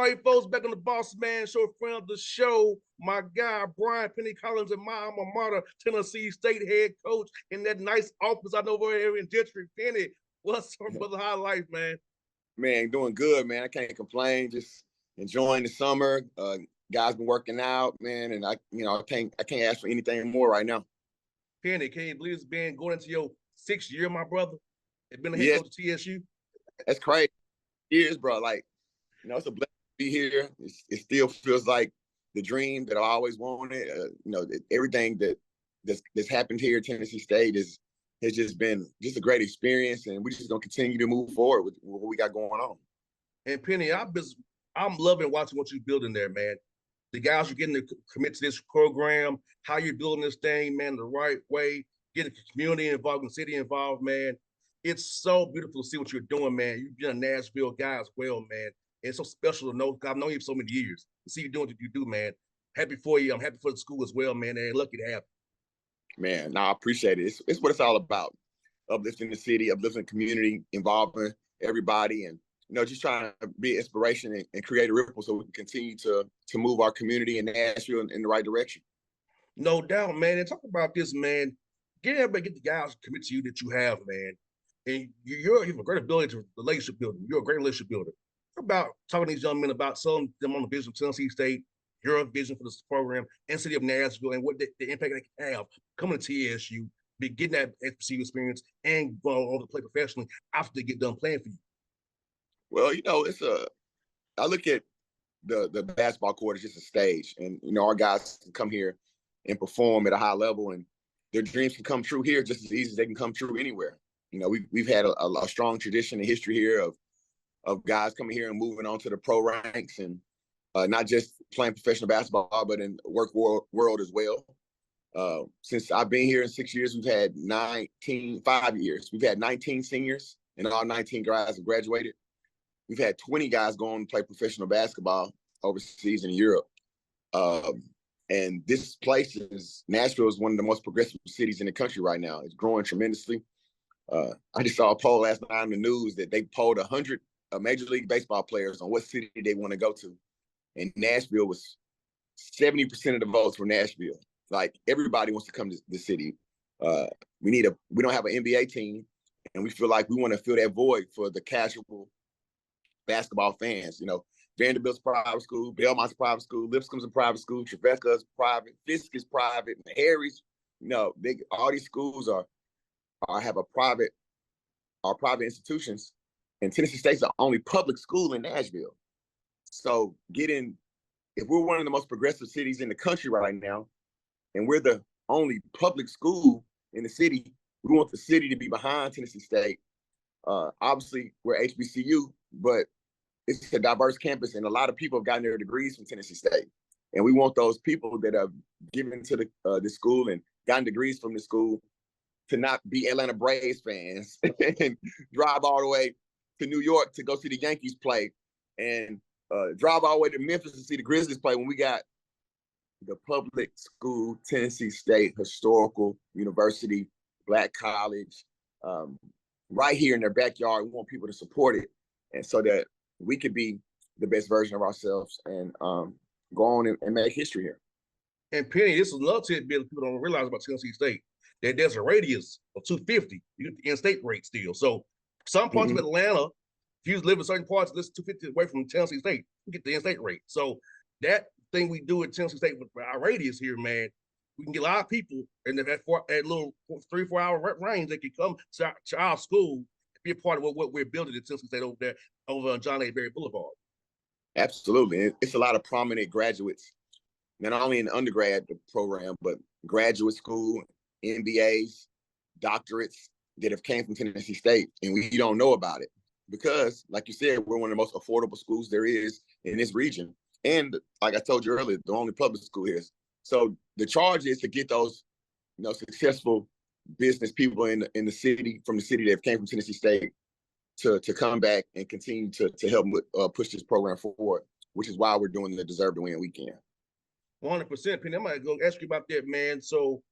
right, folks, back on the Bossman Show, friend of the show, my guy, Brian Penny Collins, and my alma mater, Tennessee State head coach in that nice office I know over here in District. Penny, what's up, brother? High life, man? Man, doing good, man. I can't complain. Just enjoying the summer. Guys been working out, man, and I can't ask for anything more right now. Penny, can you believe it's been going into your 6th year, my brother? It's been a head Yes, coach at TSU. that's crazy. Years, bro. Like, it's a blessing to be here. It still feels like the dream that I always wanted. Everything that's happened here at Tennessee State has just been just a great experience, and we're just gonna continue to move forward with what we got going on. And Penny, I'm loving watching what you're building there, man. The guys you're getting to commit to this program, how you're building this thing, man, the right way, getting the community involved, the city involved, man. It's so beautiful to see what you're doing, man. You've been a Nashville guy as well, man. And it's so special to know. I've known you for so many years. To see you doing what you do, man. Happy for you. I'm happy for the school as well, man. And lucky to have You. Man, I appreciate it. It's what it's all about. Uplifting the city, uplifting the community, involving everybody, and just trying to be inspiration and create a ripple so we can continue to move our community in Nashville in the right direction. you. No doubt, man. And talk about this, man. Get the guys to commit to you that you have, man. And you have a great ability to relationship building. You're a great relationship builder. About talking to these young men about selling them on the vision of Tennessee State, your vision for this program, and city of Nashville, and what the impact they can have coming to TSU, be getting that HBCU experience, and going on to play professionally after they get done playing for you. Well, I look at the basketball court as just a stage, and our guys can come here and perform at a high level, and their dreams can come true here just as easy as they can come true anywhere. We've had a strong tradition and history here of guys coming here and moving on to the pro ranks, and not just playing professional basketball, but in the work world as well. Since I've been here in 6 years, we've had 5 years. We've had 19 seniors, and all 19 guys have graduated. We've had 20 guys go on to play professional basketball overseas in Europe. And this place Nashville is one of the most progressive cities in the country right now. It's growing tremendously. I just saw a poll last night on the news that they polled 100 Major League Baseball players on what city they want to go to. And Nashville was 70% of the votes for Nashville. Like, everybody wants to come to the city. We don't have an NBA team, and we feel like we want to fill that void for the casual basketball fans. Vanderbilt's private school, Belmont's private school, Lipscomb's a private school, Trevecca's private, Fisk is private, Harry's. All these schools have private institutions, and Tennessee State's the only public school in Nashville. So if we're one of the most progressive cities in the country right now, and we're the only public school in the city, we want the city to be behind Tennessee State. Obviously, we're HBCU, but it's a diverse campus, and a lot of people have gotten their degrees from Tennessee State. And we want those people that have given to the school and gotten degrees from the school to not be Atlanta Braves fans and drive all the way to New York to go see the Yankees play, and drive all the way to Memphis to see the Grizzlies play, when we got the public school, Tennessee State Historical University, Black College, right here in their backyard. We want people to support it, and so that we could be the best version of ourselves and go on and make history here. And Penny, this is another tidbit people don't realize about Tennessee State, that there's a radius of 250. You get the in-state rate still. So some parts of Atlanta, if you live in certain parts, less 250 away from Tennessee State, you get the in-state rate. So that thing we do at Tennessee State with our radius here, man, we can get a lot of people in that little 3-4 hour range that can come to our school, be a part of what we're building at Tennessee State over there, over on John A. Berry Boulevard. Absolutely. It's a lot of prominent graduates, not only in the undergrad program, but graduate school, MBAs, doctorates that have came from Tennessee State, and we don't know about it because, like you said, we're one of the most affordable schools there is in this region. And like I told you earlier, the only public school here. So the charge is to get those, successful business people in the city, from the city that came from Tennessee State, to come back and continue to help push this program forward, which is why we're doing the Deserve to Win weekend. 100%, Penny. I might go ask you about that, man. So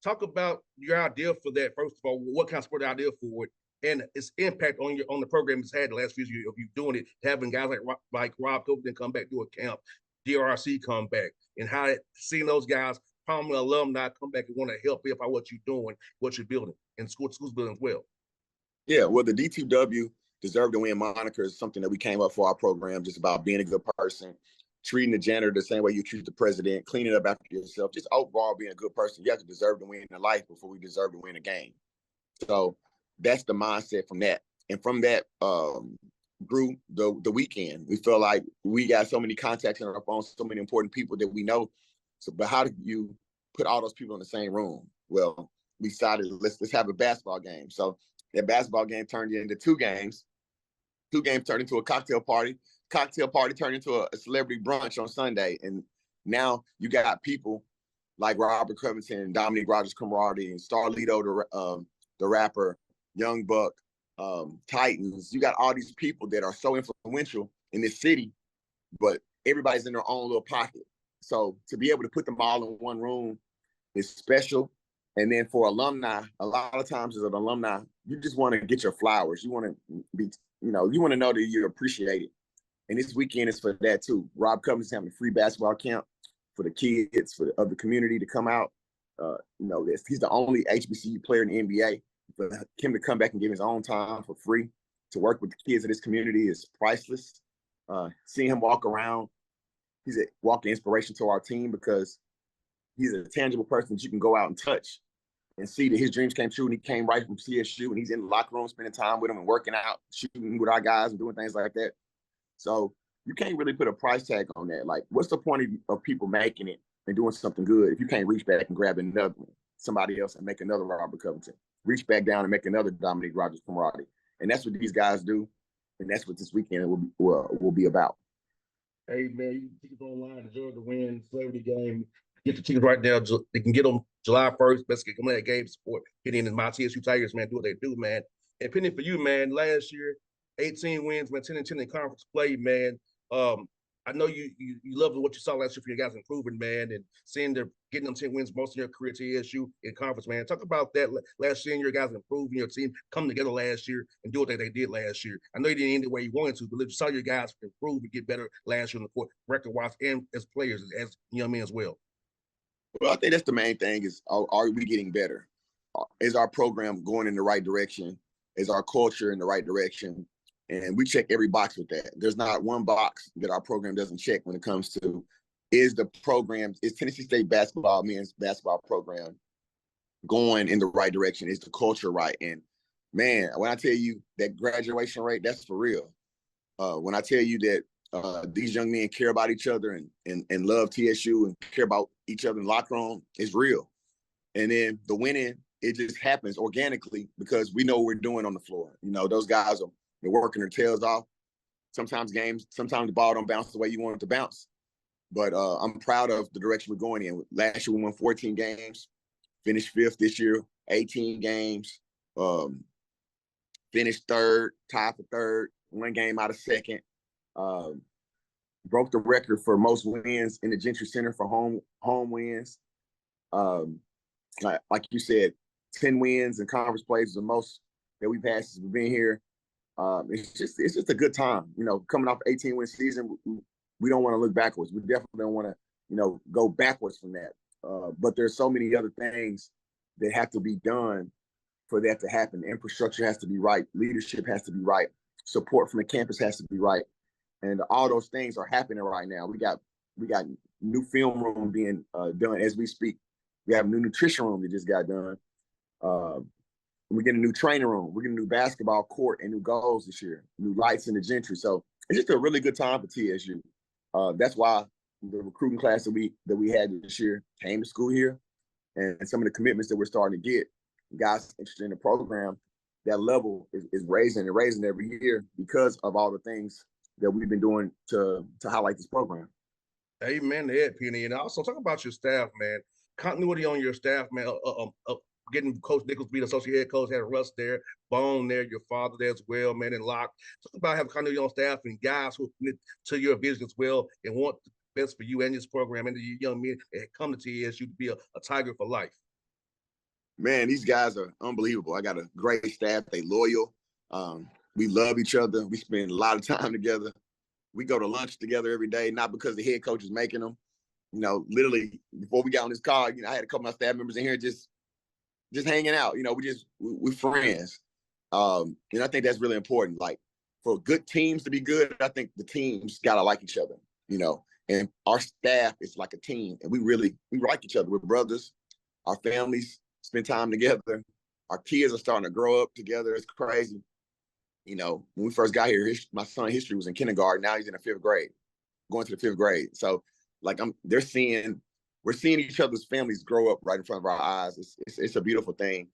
talk about your idea for that. First of all, what kind of sport idea for it? and its impact on the program it's had the last few years of you doing it, having guys like Rob Covington come back do a camp, DRC come back, and how seeing those guys, prominent alumni, come back and want to help you about what you're doing, what you're building, and schools building as well. Yeah, well, the D2W Deserve to Win moniker is something that we came up for our program, just about being a good person, treating the janitor the same way you treat the president, cleaning up after yourself, just overall being a good person. You have to deserve to win in life before we deserve to win a game. So that's the mindset from that. And from that grew the weekend. We feel like we got so many contacts in our phone, so many important people that we know. So, but how do you put all those people in the same room? Well, we decided let's have a basketball game. So that basketball game turned into 2 games. 2 games turned into a cocktail party. Cocktail party turned into a celebrity brunch on Sunday. And now you got people like Robert Covington, Dominique Rogers Camaraderie, and Starlito, the rapper, Young Buck, Titans. You got all these people that are so influential in this city, but everybody's in their own little pocket. So to be able to put them all in one room is special. And then for alumni, a lot of times as an alumni, you just want to get your flowers. You want to be, you want to know that you're appreciated. And this weekend is for that too. Rob Covington's having a free basketball camp for the kids of the community to come out. He's the only HBCU player in the NBA. For him to come back and give his own time for free to work with the kids of this community is priceless. Seeing him walk around, he's a walking inspiration to our team because he's a tangible person that you can go out and touch and see that his dreams came true, and he came right from CSU, and he's in the locker room spending time with them and working out, shooting with our guys and doing things like that. So you can't really put a price tag on that. Like, what's the point of people making it and doing something good if you can't reach back and grab another one, somebody else, and make another Robert Covington, reach back down and make another Dominique Rogers Camaraderie? And that's what these guys do, and that's what this weekend will be about. Hey, man, you can tickets online, Deserve to Win celebrity game. Get the tickets right now. They can get them July 1st. Let's get them that game support. Get in my TSU Tigers, man. Do what they do, man. And penny for you, man. Last year, 18 wins, man. 10-10 in conference play, man. I know you loved what you saw last year for your guys improving, man, and seeing them getting them 10 wins most of your career to TSU in conference, man. Talk about that last year, your guys improving, your team coming together last year and do what they did last year. I know you didn't end the way you wanted to, but you saw your guys improve and get better last year on the court, record-wise, and as players, as young men as well. Well, I think that's the main thing is, are we getting better? Is our program going in the right direction? Is our culture in the right direction? And we check every box with that. There's not one box that our program doesn't check when it comes to, is Tennessee State basketball, men's basketball program going in the right direction? Is the culture right? And man, when I tell you that graduation rate, that's for real. When I tell you that these young men care about each other and love TSU and care about each other in the locker room, it's real. And then the winning, it just happens organically because we know what we're doing on the floor. Those guys they're working their tails off. Sometimes the ball don't bounce the way you want it to bounce. But I'm proud of the direction we're going in. Last year we won 14 games, finished 5th this year, 18 games, finished 3rd, tied for 3rd, 1 game out of 2nd. Broke the record for most wins in the Gentry Center for home wins. Like you said, 10 wins in conference plays is the most that we've had since we've been here. It's just a good time. Coming off 18-win season, we don't want to look backwards. We definitely don't want to, go backwards from that. But there's so many other things that have to be done for that to happen. Infrastructure has to be right. Leadership has to be right. Support from the campus has to be right. And all those things are happening right now. We got new film room being done as we speak. We have a new nutrition room that just got done. We're getting a new training room. We're getting a new basketball court and new goals this year, new lights in the Gentry. So it's just a really good time for TSU. That's why the recruiting class that we had this year came to school here, and some of the commitments that we're starting to get, guys interested in the program, that level is raising every year because of all the things that we've been doing to highlight this program. Amen to that, Penny. And also talk about your staff, man. Continuity on your staff, man. Getting Coach Nichols be the associate head coach, had Russ there, Bone there, your father there as well, man, and Locke. Talk about having continuity on staff and guys who commit to your vision as well and want the best for you and this program and the young men that come to TSU to be a Tiger for life. Man, these guys are unbelievable. I got a great staff. They loyal. We love each other. We spend a lot of time together. We go to lunch together every day, not because the head coach is making them. You know, literally before we got on this car, you know, I had a couple of my staff members in here just hanging out. You know, we're friends. And I think that's really important. Like for good teams to be good, I think the teams gotta like each other, you know. And our staff is like a team, and we like each other. We're brothers. Our families spend time together. Our kids are starting to grow up together. It's crazy. You know, when we first got here, my son history was in kindergarten. Now he's in the 5th grade, going to the 5th grade. So like we're seeing each other's families grow up right in front of our eyes. It's a beautiful thing.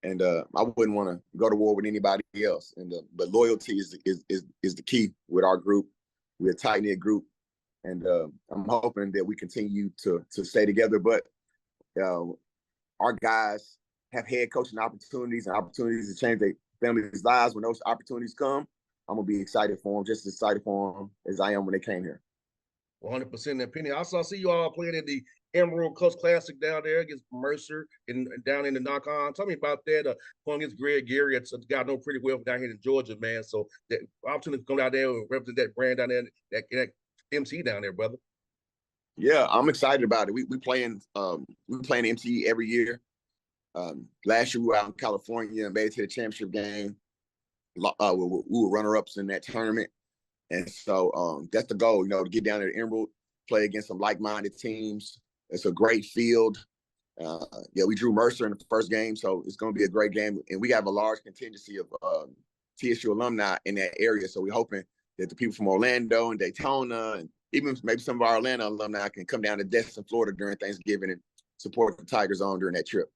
And I wouldn't want to go to war with anybody else. And but loyalty is the key with our group. We're a tight-knit group. And I'm hoping that we continue to stay together. But our guys have head coaching opportunities to change their families' lives. When those opportunities come, I'm going to be excited for them, just as excited for them as I am when they came here. 100% opinion. I also see you all playing in the Emerald Coast Classic down there against Mercer and down in the knock-on. Tell me about that. Playing against Greg Gary. It's a guy I know pretty well down here in Georgia, man. So that opportunity to come down there and represent that brand down there, that MC down there, brother. Yeah, I'm excited about it. We playing MC every year. Last year we were out in California and made it to the championship game. We were runner-ups in that tournament. And so that's the goal, you know, to get down there to Emerald, play against some like-minded teams. It's a great field. We drew Mercer in the first game, so it's going to be a great game. And we have a large contingency of TSU alumni in that area, so we're hoping that the people from Orlando and Daytona and even maybe some of our Atlanta alumni can come down to Destin, Florida during Thanksgiving and support the Tigers on during that trip.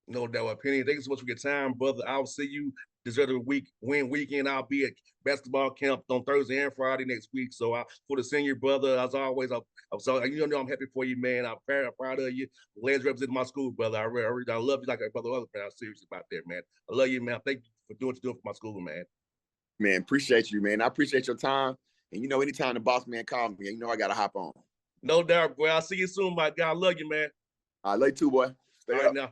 No doubt, Penny. Thank you so much for your time, brother. I'll see you this other weekend. I'll be at basketball camp on Thursday and Friday next week. So for the senior brother, as always, I'm I'm happy for you, man. I'm proud of you. Glad you representing my school, brother. I love you like a brother. Man, I'm serious about that, man. I love you, man. Thank you for doing what you're doing for my school, man. Man, appreciate you, man. I appreciate your time. And you know, anytime the boss man calls me, you know I gotta hop on. No doubt, boy. I'll see you soon, my guy. I love you, man. I love you too, boy. Stay All up. right now.